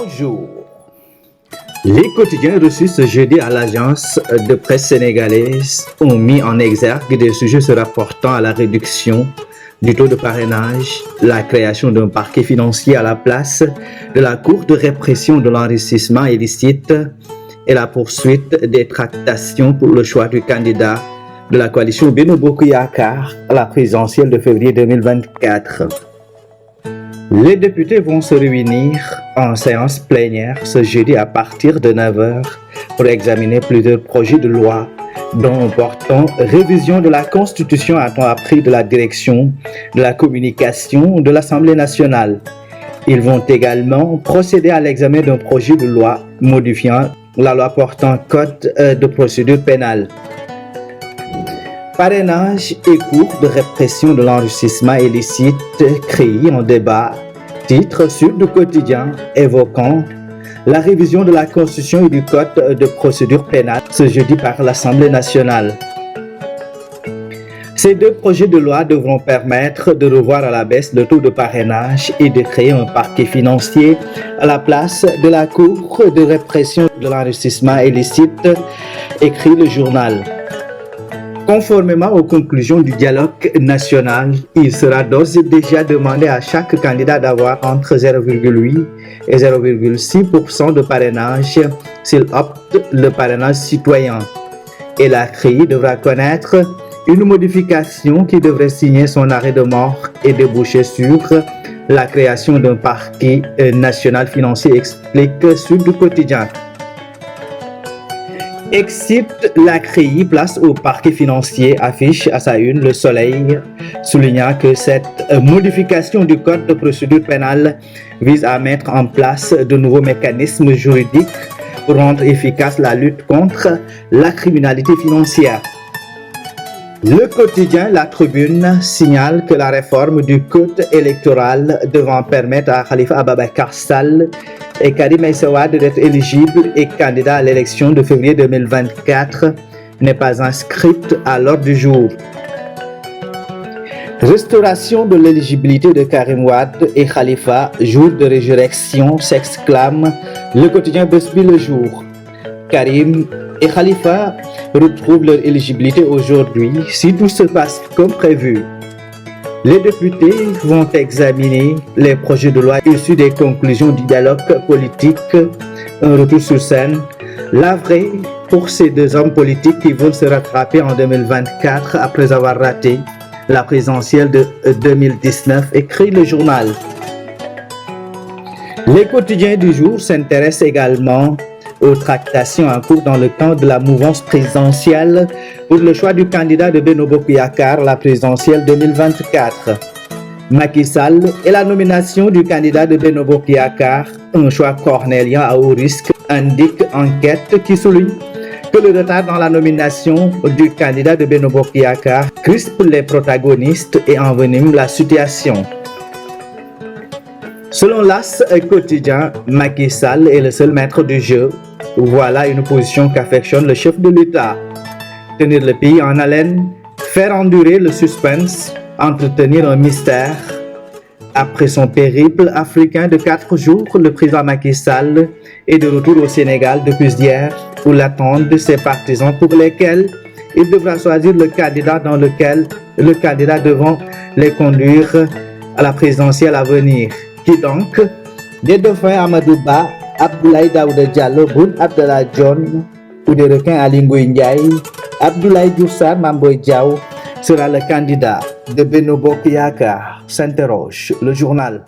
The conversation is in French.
Bonjour. Les quotidiens reçus ce jeudi à l'agence de presse sénégalaise ont mis en exergue des sujets se rapportant à la réduction du taux de parrainage, la création d'un parquet financier à la place de la Cour de répression de l'enrichissement illicite et la poursuite des tractations pour le choix du candidat de la coalition Benno Bokk Yakaar à la présidentielle de février 2024. Les députés vont se réunir en séance plénière ce jeudi à partir de 9h pour examiner plusieurs projets de loi dont portant révision de la Constitution, a-t-on appris de la direction de la communication de l'Assemblée nationale. Ils vont également procéder à l'examen d'un projet de loi modifiant la loi portant code de procédure pénale. Parrainage et cours de répression de l'enrichissement illicite créés en débat. Titre Sud Quotidien évoquant la révision de la Constitution et du Code de procédure pénale ce jeudi par l'Assemblée nationale. Ces deux projets de loi devront permettre de revoir à la baisse le taux de parrainage et de créer un parquet financier à la place de la Cour de répression de l'enrichissement illicite, écrit le journal. Conformément aux conclusions du dialogue national, il sera d'ores et déjà demandé à chaque candidat d'avoir entre 0,8 et 0,6% de parrainage s'il opte le parrainage citoyen. Et la CRI devra connaître une modification qui devrait signer son arrêt de mort et déboucher sur la création d'un parquet national financier, explique Sud Quotidien. Excite la CRI, place au parquet financier, affiche à sa une Le Soleil, soulignant que cette modification du code de procédure pénale vise à mettre en place de nouveaux mécanismes juridiques pour rendre efficace la lutte contre la criminalité financière. Le quotidien La Tribune signale que la réforme du code électoral devant permettre à Khalifa Ababacar Sall et Karim Meïssa Wade d'être éligibles et candidats à l'élection de février 2024 n'est pas inscrite à l'ordre du jour. Restauration de l'éligibilité de Karim Wade et Khalifa, jour de résurrection, s'exclame le quotidien Besbi Le Jour. Karim et Khalifa retrouvent leur éligibilité aujourd'hui si tout se passe comme prévu. Les députés vont examiner les projets de loi issus des conclusions du dialogue politique. Un retour sur scène, navré pour ces deux hommes politiques qui vont se rattraper en 2024 après avoir raté la présidentielle de 2019, écrit le journal. Les quotidiens du jour s'intéressent également aux tractations en cours dans le camp de la mouvance présidentielle pour le choix du candidat de Benno Bokk Yakaar à la présidentielle 2024. Macky Sall et la nomination du candidat de Benno Bokk Yakaar, un choix cornélien à haut risque, indique enquête qui souligne que le retard dans la nomination du candidat de Benno Bokk Yakaar crispe les protagonistes et envenime la situation. Selon l'As quotidien, Macky Sall est le seul maître du jeu. Voilà une position qu'affectionne le chef de l'État. Tenir le pays en haleine, faire endurer le suspense, entretenir un mystère. Après son périple africain de 4 jours, le président Macky Sall est de retour au Sénégal depuis hier où l'attendent ses partisans pour lesquels il devra choisir le candidat devant les conduire à la présidentielle à venir. Qui donc? Des dauphins Amadou Ba, Abdoulaye Daouda Diallo, Boun Abdallah Dionne ou des requins Aly Ngouille Ndiaye, Abdoulaye Diouf Sarr, Mame Boye Diao sera le candidat de Benno Bokk Yakaar, s'interroge le journal.